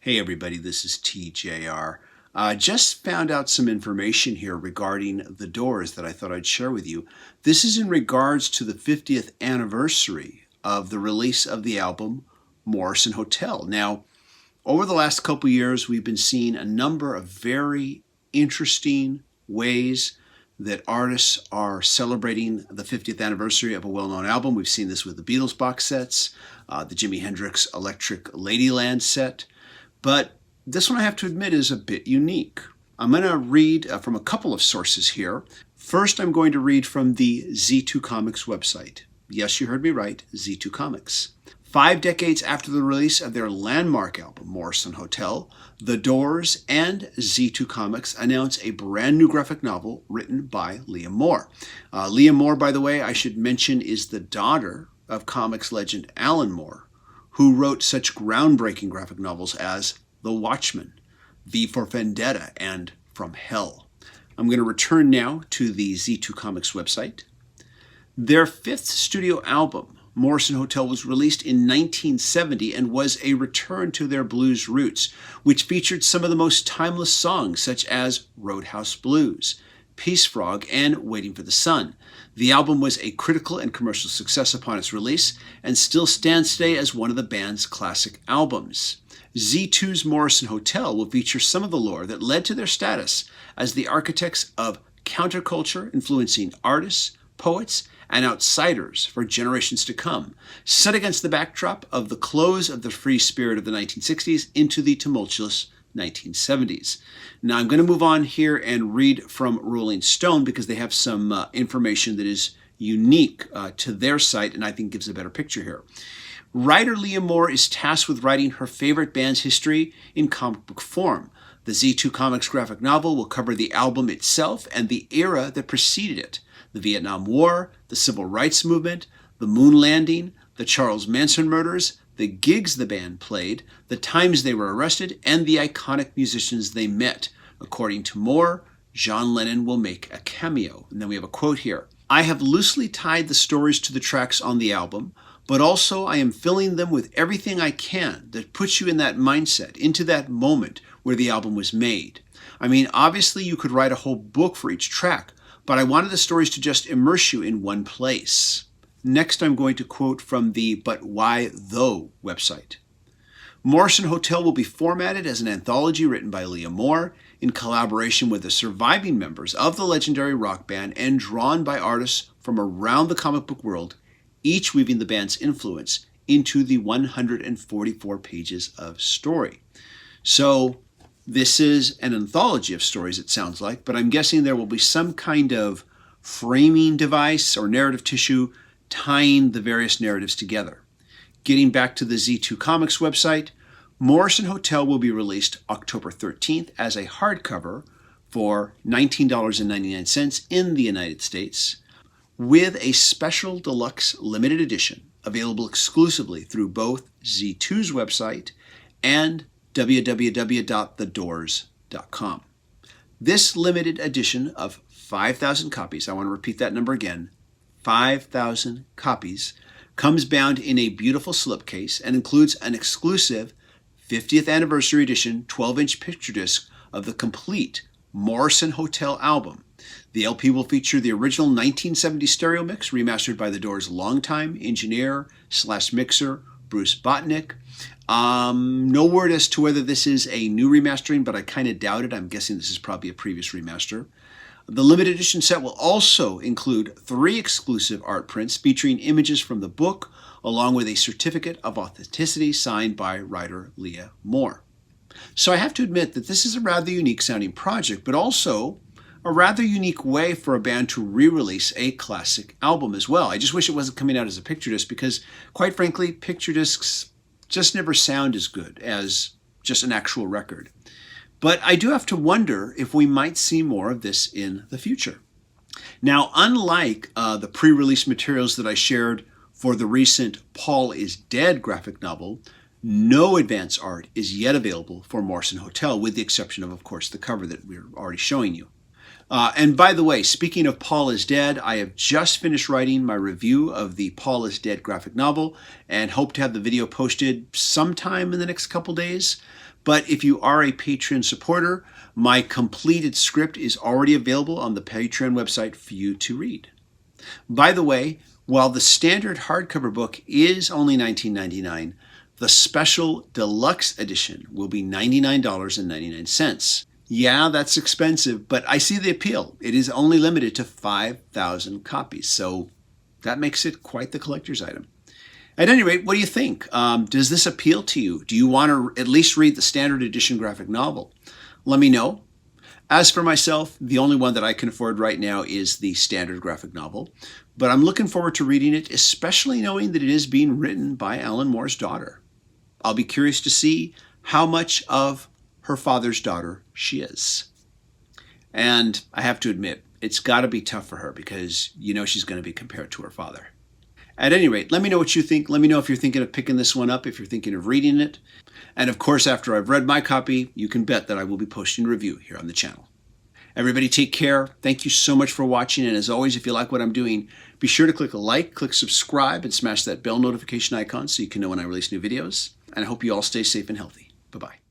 Hey everybody, this is TJR. Just found out some information here regarding the Doors that I thought I'd share with you. This is in regards to the 50th anniversary of the release of the album Morrison Hotel. Now, over the last couple years, we've been seeing a number of very interesting ways that artists are celebrating the 50th anniversary of a well-known album. We've seen this with the Beatles box sets, the Jimi Hendrix Electric Ladyland set. But this one I have to admit is a bit unique. I'm going to read from a couple of sources here. First, I'm going to read from the Z2 Comics website. Yes, you heard me right, Z2 Comics. 5 decades after the release of their landmark album, Morrison Hotel, The Doors and Z2 Comics announce a brand new graphic novel written by Liam Moore. Liam Moore, by the way, I should mention, is the daughter of comics legend Alan Moore, who wrote such groundbreaking graphic novels as The Watchmen, V for Vendetta, and From Hell. I'm going to return now to the Z2 Comics website. Their 5th studio album, Morrison Hotel, was released in 1970 and was a return to their blues roots, which featured some of the most timeless songs such as Roadhouse Blues, Peace Frog, and Waiting for the Sun. The album was a critical and commercial success upon its release and still stands today as one of the band's classic albums. Z2's Morrison Hotel will feature some of the lore that led to their status as the architects of counterculture, influencing artists, poets, and outsiders for generations to come, set against the backdrop of the close of the free spirit of the 1960s into the tumultuous 1970s. Now I'm going to move on here and read from Rolling Stone because they have some information that is unique to their site and I think gives a better picture here. Writer Liam Moore is tasked with writing her favorite band's history in comic book form. The Z2 Comics graphic novel will cover the album itself and the era that preceded it: the Vietnam War, the Civil Rights Movement, the moon landing, the Charles Manson murders, the gigs the band played, the times they were arrested, and the iconic musicians they met. According to Moore, John Lennon will make a cameo. And then we have a quote here. I have loosely tied the stories to the tracks on the album, but also I am filling them with everything I can that puts you in that mindset, into that moment where the album was made. I mean, obviously you could write a whole book for each track, but I wanted the stories to just immerse you in one place. Next, I'm going to quote from the But Why Though website. Morrison Hotel will be formatted as an anthology written by Liam Moore in collaboration with the surviving members of the legendary rock band and drawn by artists from around the comic book world, each weaving the band's influence into the 144 pages of story. So this is an anthology of stories, it sounds like, but I'm guessing there will be some kind of framing device or narrative tissue tying the various narratives together. Getting back to the Z2 Comics website, Morrison Hotel will be released October 13th as a hardcover for $19.99 in the United States, with a special deluxe limited edition available exclusively through both Z2's website and www.thedoors.com. This limited edition of 5,000 copies, I want to repeat that number again, 5,000 copies, comes bound in a beautiful slipcase and includes an exclusive 50th anniversary edition 12-inch picture disc of the complete Morrison Hotel album. The LP will feature the original 1970 stereo mix remastered by the Doors' longtime engineer/mixer Bruce Botnick. No word as to whether this is a new remastering, but I kind of doubt it. I'm guessing this is probably a previous remaster. The limited edition set will also include 3 exclusive art prints featuring images from the book, along with a certificate of authenticity signed by writer Liam Moore. So I have to admit that this is a rather unique sounding project, but also a rather unique way for a band to re-release a classic album as well. I just wish it wasn't coming out as a picture disc because, quite frankly, picture discs just never sound as good as just an actual record. But I do have to wonder if we might see more of this in the future. Now, unlike the pre-release materials that I shared for the recent Paul is Dead graphic novel, no advance art is yet available for Morrison Hotel, with the exception of course, the cover that we're already showing you. And by the way, speaking of Paul is Dead, I have just finished writing my review of the Paul is Dead graphic novel and hope to have the video posted sometime in the next couple days. But if you are a Patreon supporter, my completed script is already available on the Patreon website for you to read. By the way, while the standard hardcover book is only $19.99, the special deluxe edition will be $99.99. Yeah, that's expensive, but I see the appeal. It is only limited to 5,000 copies, so that makes it quite the collector's item. At any rate, what do you think? Does this appeal to you? Do you want to at least read the standard edition graphic novel? Let me know. As for myself, the only one that I can afford right now is the standard graphic novel, but I'm looking forward to reading it, especially knowing that it is being written by Alan Moore's daughter. I'll be curious to see how much of her father's daughter she is. And I have to admit, it's got to be tough for her because you know she's going to be compared to her father. At any rate, let me know what you think. Let me know if you're thinking of picking this one up, if you're thinking of reading it. And of course, after I've read my copy, you can bet that I will be posting a review here on the channel. Everybody take care. Thank you so much for watching. And as always, if you like what I'm doing, be sure to click a like, click subscribe, and smash that bell notification icon so you can know when I release new videos. And I hope you all stay safe and healthy. Bye-bye.